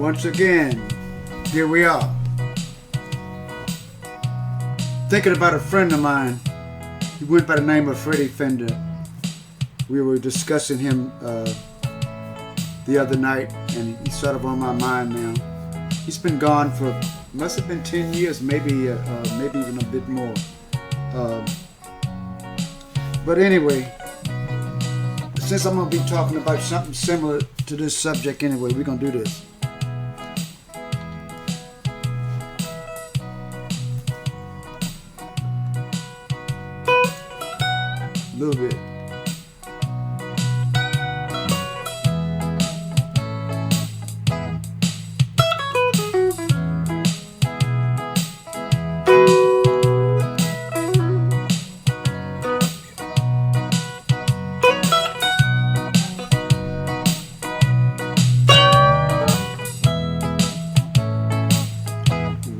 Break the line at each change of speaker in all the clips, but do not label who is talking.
Once again, here we are. Thinking about a friend of mine. He went by the name of Freddie Fender. We were discussing him the other night, and he's sort of on my mind now. He's been gone for, must have been 10 years, maybe even a bit more. But anyway, since I'm going to be talking about something similar to this subject anyway, we're going to do this. A little bit.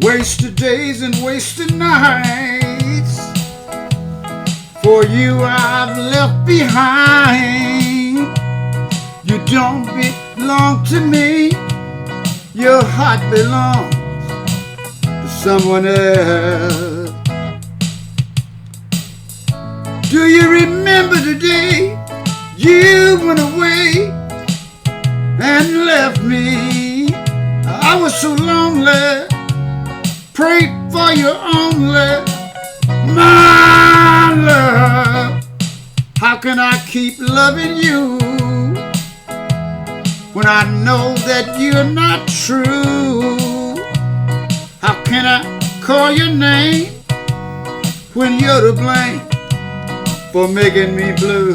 Wasted days and wasted nights for you I've left behind. You don't belong to me. Your heart belongs to someone else. Do you remember the day you went away and left me? I was so lonely. Pray for your only, my love. How can I keep loving you when I know that you're not true? How can I call your name when you're to blame for making me blue?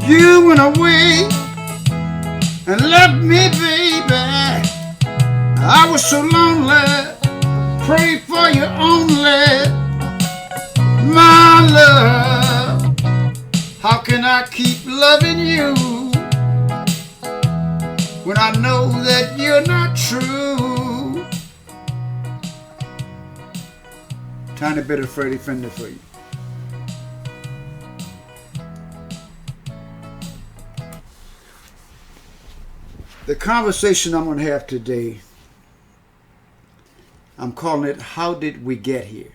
You went away and left me, baby. I was so lonely. Pray for you only, my love. How can I keep loving you when I know that you're not true? Tiny bit of Freddie Fender for you. The conversation I'm going to have today, I'm calling it, How Did We Get Here?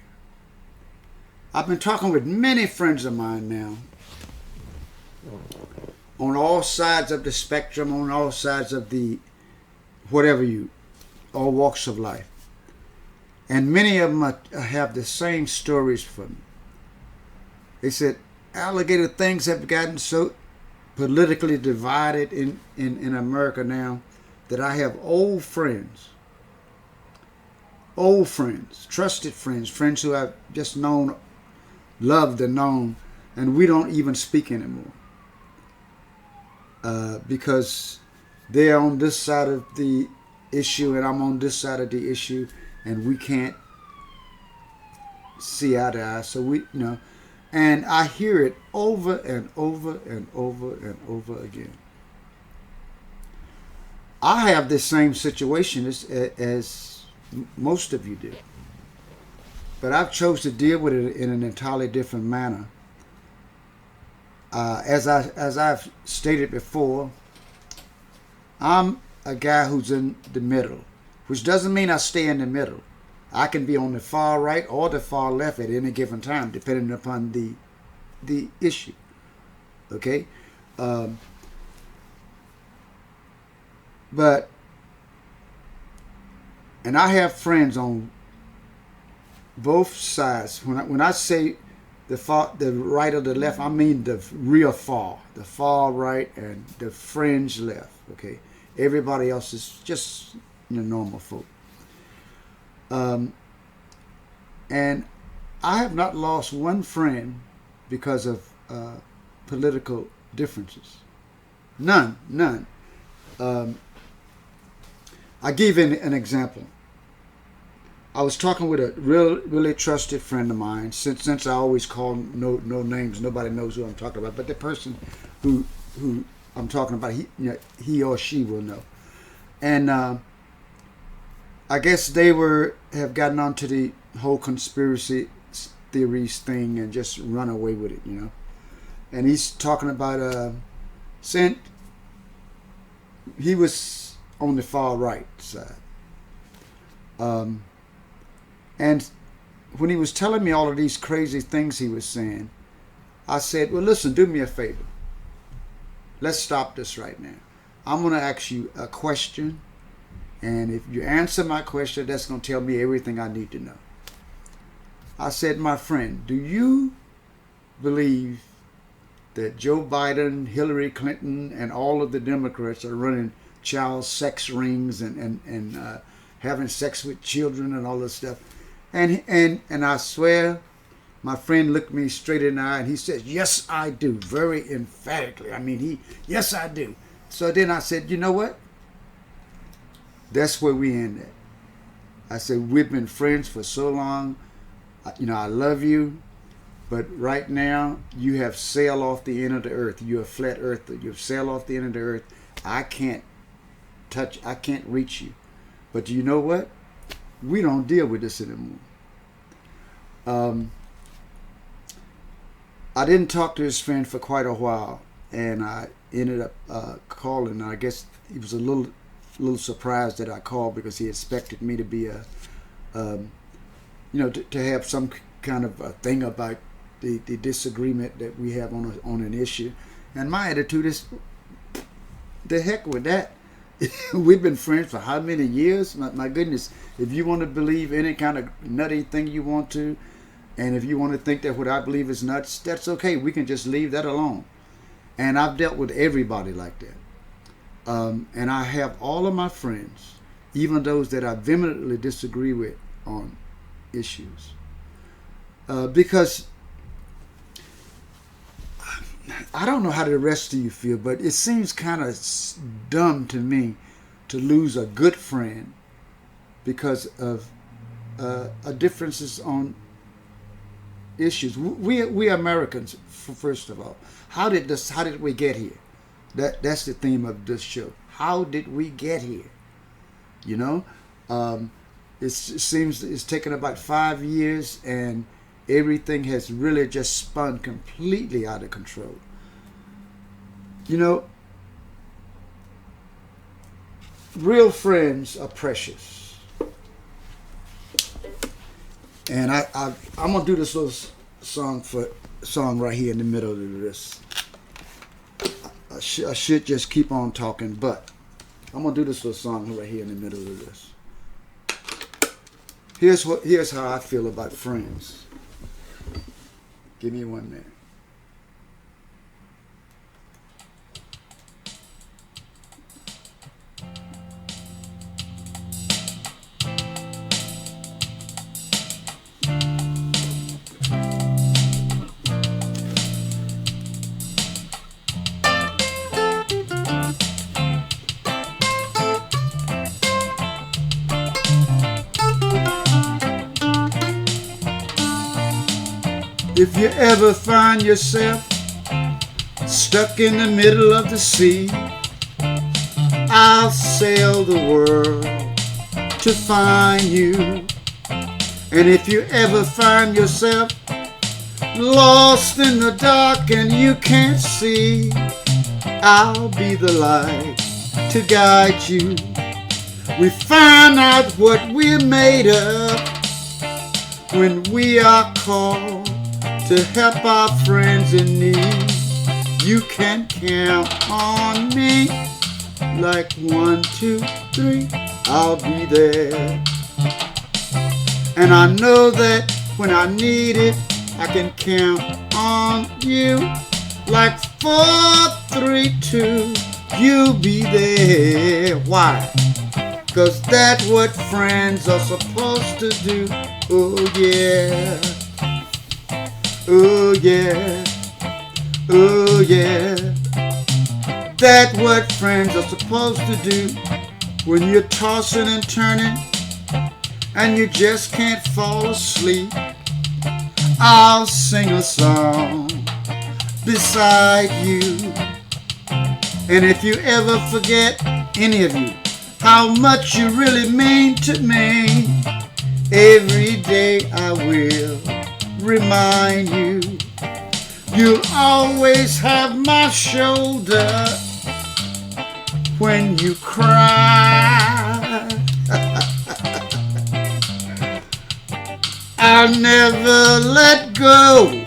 I've been talking with many friends of mine now, on all sides of the spectrum, on all sides of the, all walks of life. And many of them have the same stories for me. They said, Alligator, things have gotten so politically divided in America now that I have old friends, trusted friends, friends who I've just known, loved and known, and we don't even speak anymore because they're on this side of the issue and I'm on this side of the issue, and we can't see eye to eye. So and I hear it over and over and over and over again. I have this same situation as most of you do, but I've chose to deal with it in an entirely different manner. As I've stated before, I'm a guy who's in the middle, which doesn't mean I stay in the middle. I can be on the far right or the far left at any given time, depending upon the issue. Okay? And I have friends on both sides. When I say the right or the left, I mean the real far, the far right and the fringe left. Okay? Everybody else is just normal folk. And I have not lost one friend because of political differences. None, none. I give an example. I was talking with a really trusted friend of mine. Since I always call no names, nobody knows who I'm talking about. But the person who I'm talking about, he or she will know. And I guess they have gotten onto the whole conspiracy theories thing and just run away with it, And he's talking about saying he was on the far right side. And when he was telling me all of these crazy things he was saying, I said, well, listen, do me a favor. Let's stop this right now. I'm going to ask you a question. And if you answer my question, that's going to tell me everything I need to know. I said, my friend, do you believe that Joe Biden, Hillary Clinton, and all of the Democrats are running child sex rings and having sex with children and all this stuff? And I swear, my friend looked me straight in the eye and he said, yes, I do, very emphatically. I mean, yes, I do. So then I said, you know what? That's where we end at. I said, we've been friends for so long. I love you. But right now, you have sailed off the end of the earth. You're a flat earther. You've sailed off the end of the earth. I can't reach you. But you know what? We don't deal with this anymore. I didn't talk to his friend for quite a while, and I ended up calling. I guess he was a little surprised that I called because he expected me to be to have some kind of a thing about the disagreement that we have on an issue. And my attitude is, the heck with that. We've been friends for how many years? My goodness, if you want to believe any kind of nutty thing you want to, and if you want to think that what I believe is nuts, that's okay. We can just leave that alone. And I've dealt with everybody like that. And I have all of my friends, even those that I vehemently disagree with on issues. Because I don't know how the rest of you feel, but it seems kind of dumb to me to lose a good friend because of differences on issues. We Americans, first of all, how did we get here? That's the theme of this show. How did we get here? It seems it's taken about 5 years, and everything has really just spun completely out of control. Real friends are precious. And I'm gonna do this little song right here in the middle of this. I should just keep on talking, but I'm gonna do this little song right here in the middle of this. Here's how I feel about friends. Give me 1 minute. If you ever find yourself stuck in the middle of the sea, I'll sail the world to find you. And if you ever find yourself lost in the dark and you can't see, I'll be the light to guide you. We find out what we're made of when we are called to help our friends in need. You can count on me, like 1, 2, 3, I'll be there. And I know that when I need it, I can count on you, like 4, 3, 2, you'll be there. Why? 'Cause that's what friends are supposed to do. Oh yeah, oh yeah, oh yeah. That's what friends are supposed to do when you're tossing and turning and you just can't fall asleep. I'll sing a song beside you. And if you ever forget, any of you, how much you really mean to me, every day I will remind you. You'll always have my shoulder when you cry. I'll never let go.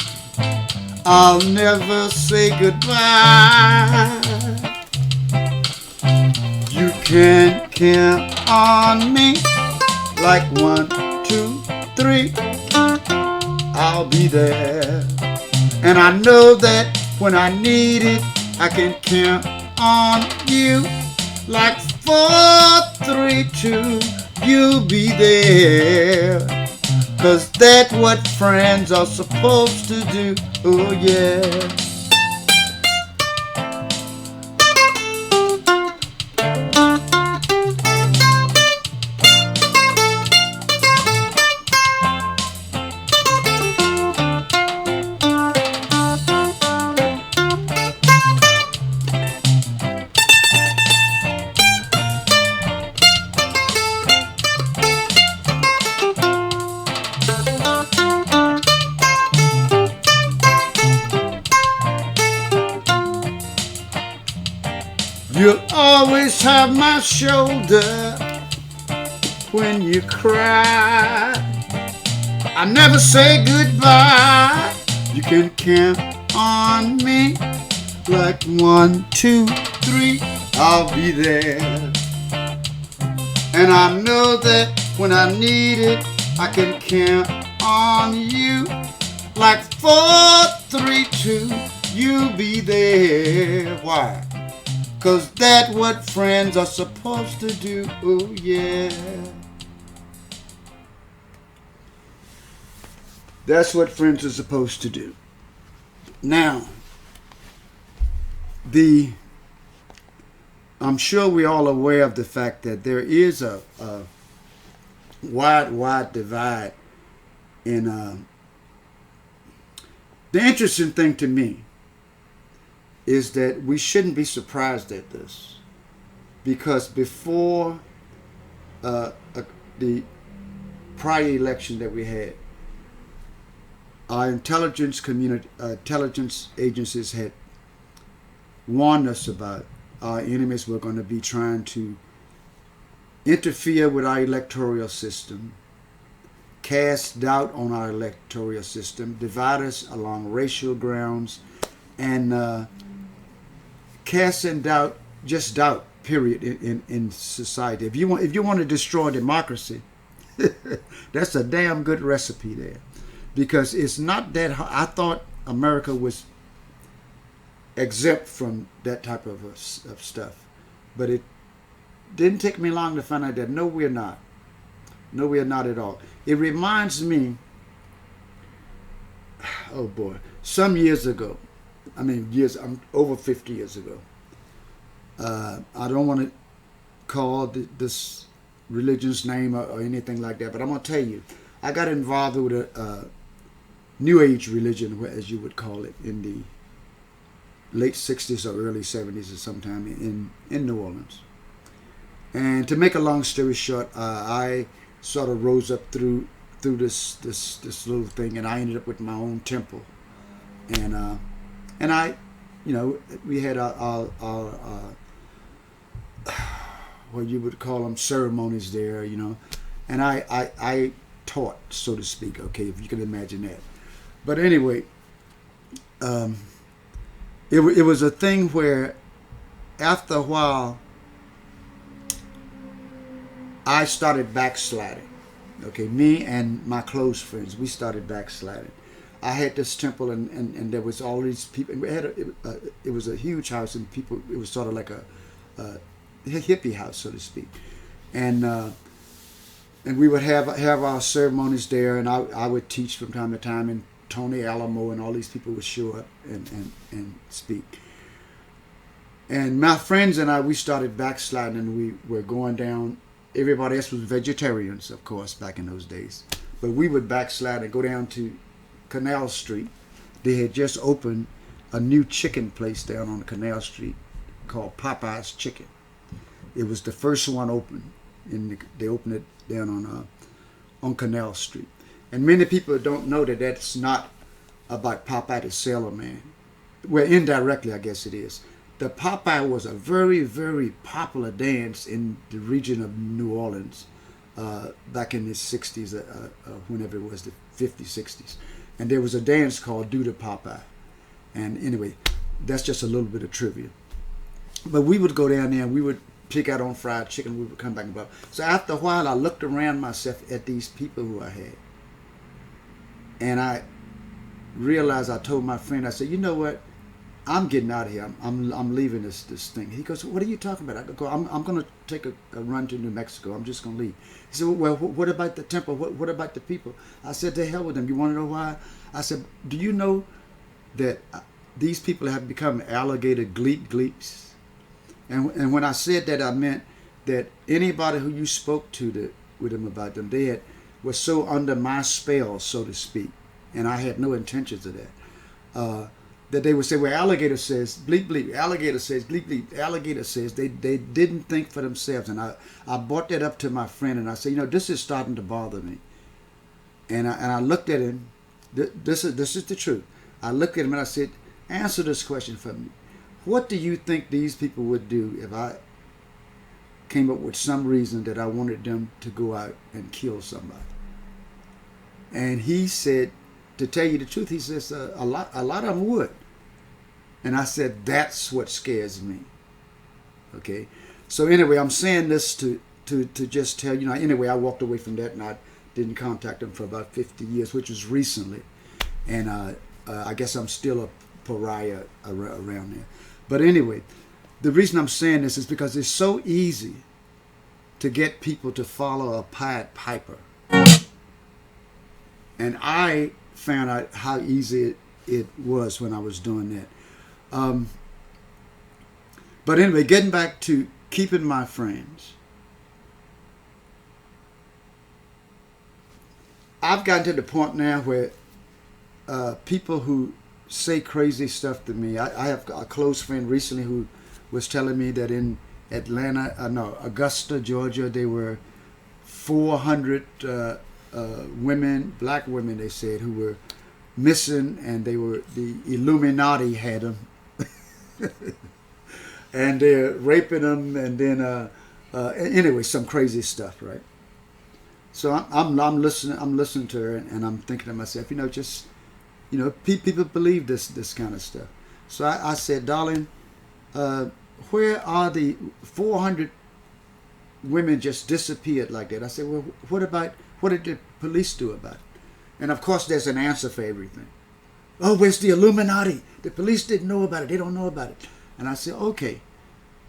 I'll never say goodbye. You can count on me like 1, 2, 3. I'll be there. And I know that when I need it, I can count on you like 4, 3, 2. You'll be there. 'Cause that's what friends are supposed to do. Oh yeah. You'll always have my shoulder when you cry. I never say goodbye. You can count on me like 1, 2, 3. I'll be there. And I know that when I need it, I can count on you like 4, 3, 2. You'll be there. Why? 'Cause that's what friends are supposed to do. Oh yeah. That's what friends are supposed to do. Now, I'm sure we're all aware of the fact that there is a wide divide in the interesting thing to me is that we shouldn't be surprised at this, because before the prior election that we had, our intelligence agencies had warned us about our enemies were going to be trying to interfere with our electoral system, cast doubt on our electoral system, divide us along racial grounds, and casting doubt, just doubt, period, in society. If you want to destroy democracy, that's a damn good recipe there, because it's not that hard. I thought America was exempt from that type of stuff, but it didn't take me long to find out that no, we're not. No, we're not at all. It reminds me, oh boy, some years ago. I'm over 50 years ago. I don't want to call this religion's name or anything like that, but I'm going to tell you, I got involved with a New Age religion, as you would call it, in the late 60s or early 70s or sometime in New Orleans. And to make a long story short, I sort of rose up through this little thing, and I ended up with my own temple. And I, we had our what you would call them ceremonies there, and I taught, so to speak, okay, if you can imagine that. But anyway, it was a thing where after a while I started backsliding. Okay, me and my close friends, we started backsliding. I had this temple, and there was all these people. We had it was a huge house, and people. It was sort of like a hippie house, so to speak. And and we would have our ceremonies there, and I would teach from time to time, and Tony Alamo and all these people would show up and speak. And my friends and I, we started backsliding, and we were going down. Everybody else was vegetarians, of course, back in those days. But we would backslide and go down to Canal Street. They had just opened a new chicken place down on Canal Street called Popeye's Chicken. It was the first one open, and they opened it down on Canal Street. And many people don't know that that's not about Popeye the Sailor Man. Well, indirectly, I guess it is. The Popeye was a very, very popular dance in the region of New Orleans back in the 60s, whenever it was, the 50s, 60s. And there was a dance called Do the Popeye. And anyway, that's just a little bit of trivia. But we would go down there and we would pick out on fried chicken. We would come back and go. So after a while, I looked around myself at these people who I had. And I realized, I told my friend, I said, you know what? I'm getting out of here. I'm leaving this thing. He goes, what are you talking about? I go, I'm going to take a run to New Mexico. I'm just going to leave. He said, well, what about the temple? What about the people? I said, to hell with them. You want to know why? I said, do you know that these people have become alligator gleeps? And when I said that, I meant that anybody who you spoke to with them about them, they was so under my spell, so to speak, and I had no intentions of that. That they would say, well, alligator says bleep bleep, alligator says bleep bleep, alligator says. They didn't think for themselves. And I brought that up to my friend, and I said, this is starting to bother me. And I looked at him. This is the truth. I looked at him and I said, answer this question for me. What do you think these people would do if I came up with some reason that I wanted them to go out and kill somebody? And he said, to tell you the truth, he says a lot of them would. And I said, that's what scares me. Okay. So anyway, I'm saying this to just tell you. Anyway, I walked away from that, and I didn't contact them for about 50 years, which was recently. And I guess I'm still a pariah around there. But anyway, the reason I'm saying this is because it's so easy to get people to follow a Pied Piper. And I found out how easy it was when I was doing that. But anyway, getting back to keeping my friends. I've gotten to the point now where people who say crazy stuff to me. I have a close friend recently who was telling me that in Augusta, Georgia, there were 400 women, black women, they said, who were missing, and the Illuminati had them. And they're raping them, and then anyway, some crazy stuff, right? So I'm listening to her, and I'm thinking to myself, people believe this kind of stuff. So I said, darling, where are the 400 women just disappeared like that? I said, well, what did the police do about it? And of course, there's an answer for everything. Oh, where's the Illuminati? The police didn't know about it. They don't know about it. And I said, okay.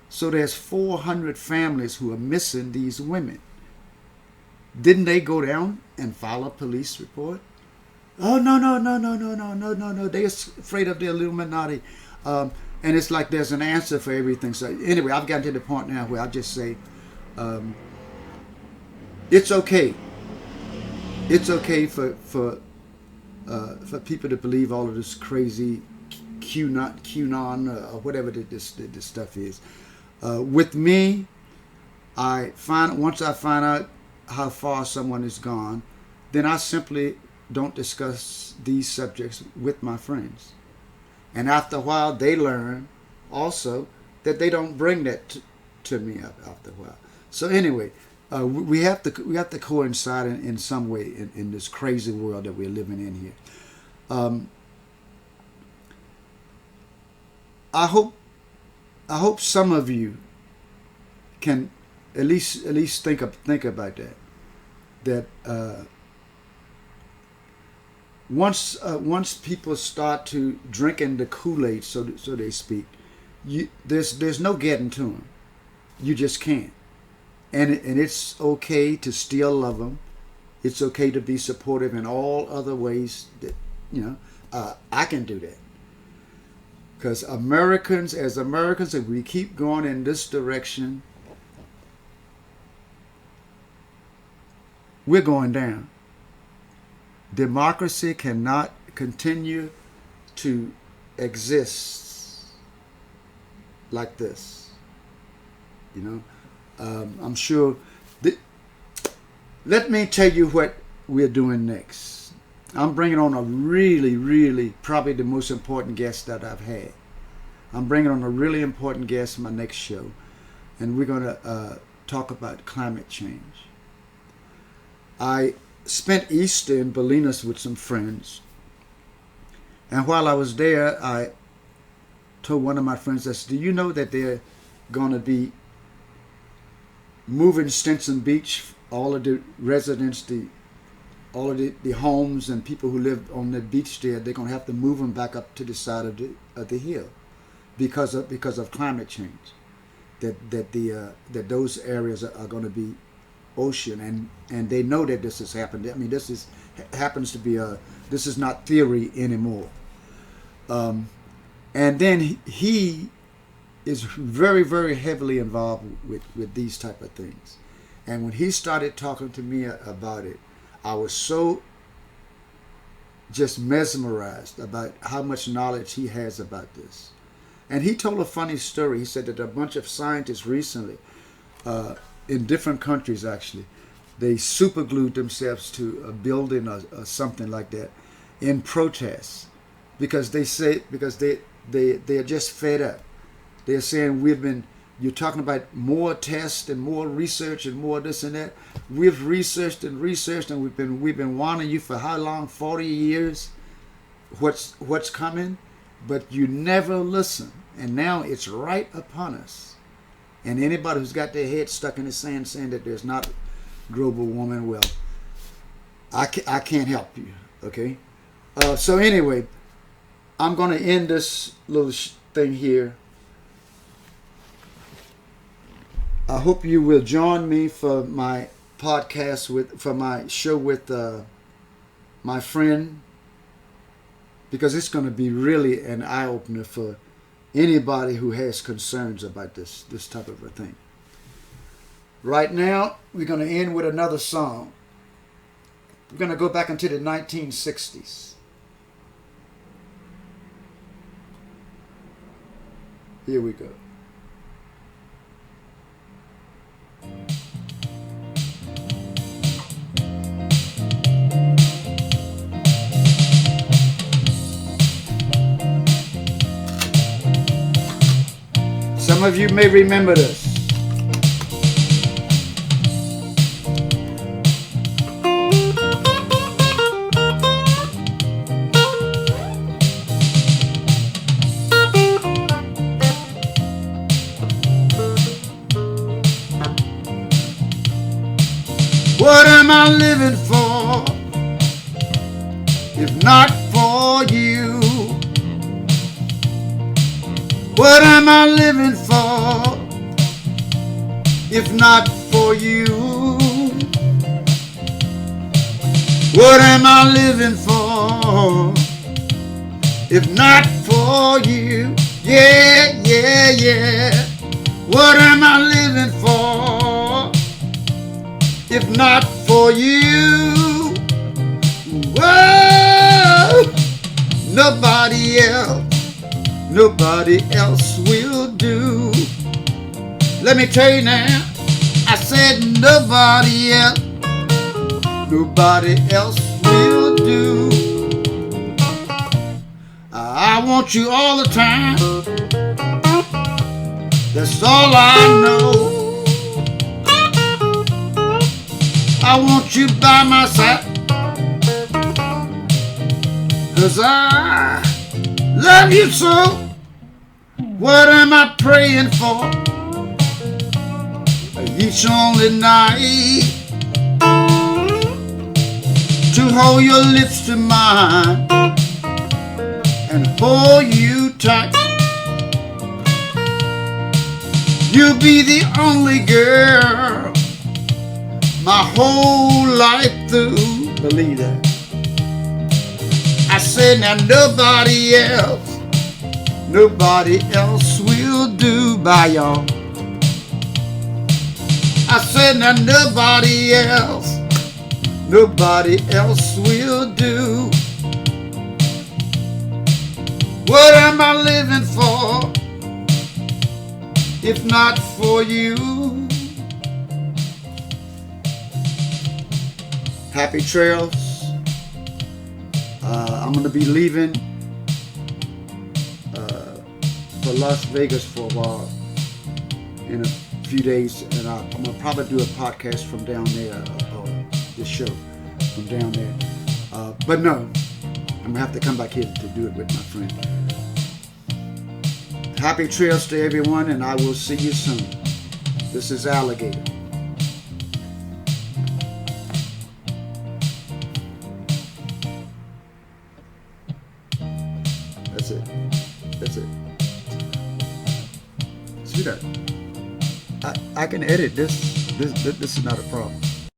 So there's 400 families who are missing these women. Didn't they go down and file a police report? Oh, no. They're afraid of the Illuminati. And it's like there's an answer for everything. So anyway, I've gotten to the point now where I just say, it's okay. It's okay for people to believe all of this crazy QAnon or whatever this stuff is. With me, once I find out how far someone has gone, then I simply don't discuss these subjects with my friends. And after a while, they learn also that they don't bring that to me after a while. So anyway, we have to coincide in some way in this crazy world that we're living in here. I hope some of you can at least think about that. That once people start to drinking the Kool-Aid, so they speak, there's no getting to them. You just can't. and it's okay to still love them. It's okay to be supportive in all other ways that, I can do that. Because as Americans, if we keep going in this direction, we're going down. Democracy cannot continue to exist like this. I'm sure. Let me tell you what we're doing next. I'm bringing on a really, really, probably the most important guest that I've had. I'm bringing on a really important guest in my next show, and we're going to talk about climate change. I spent Easter in Bolinas with some friends, and while I was there, I told one of my friends, I said, do you know that they're going to be moving Stinson Beach, all of the residents, all of the homes and people who live on the beach there, they're going to have to move them back up to the side of the hill because of climate change. That those areas are going to be ocean, and they know that this has happened. I mean, this is not theory anymore. And then he is very, very heavily involved with these type of things. And when he started talking to me about it, I was so just mesmerized about how much knowledge he has about this. And he told a funny story. He said that a bunch of scientists recently, in different countries actually, they superglued themselves to a building or something like that in protest because they're just fed up. They're saying you're talking about more tests and more research and more this and that. We've researched and we've been warning you for how long? 40 years. What's coming? But you never listen. And now it's right upon us. And anybody who's got their head stuck in the sand saying that there's not global warming, well, I can't help you. Okay. So anyway, I'm going to end this little thing here. I hope you will join me for my podcast for my show with my friend, because it's going to be really an eye-opener for anybody who has concerns about this type of a thing. Right now, we're going to end with another song. We're going to go back into the 1960s. Here we go. Some of you may remember this. What am I living for, if not for you? What am I living for, if not for you? What am I living for, if not for you? Yeah, yeah, yeah. What am I living for, if not for you? Whoa, nobody else will do. Let me tell you now, I said nobody else will do. I want you all the time, that's all I know. I want you by my side, 'cause I love you so. What am I praying for each only night? To hold your lips to mine and hold you tight. You'll be the only girl my whole life through. Believe that. I said, now nobody else will do. Bye, y'all. I said, now nobody else will do. What am I living for if not for you? Happy trails. I'm going to be leaving for Las Vegas for a while in a few days, and I'm going to probably do a podcast from down there, this show from down there. But no, I'm going to have to come back here to do it with my friend. Happy trails to everyone, and I will see you soon. This is Alligator. That's it. Sweetheart, I can edit this. This is not a problem.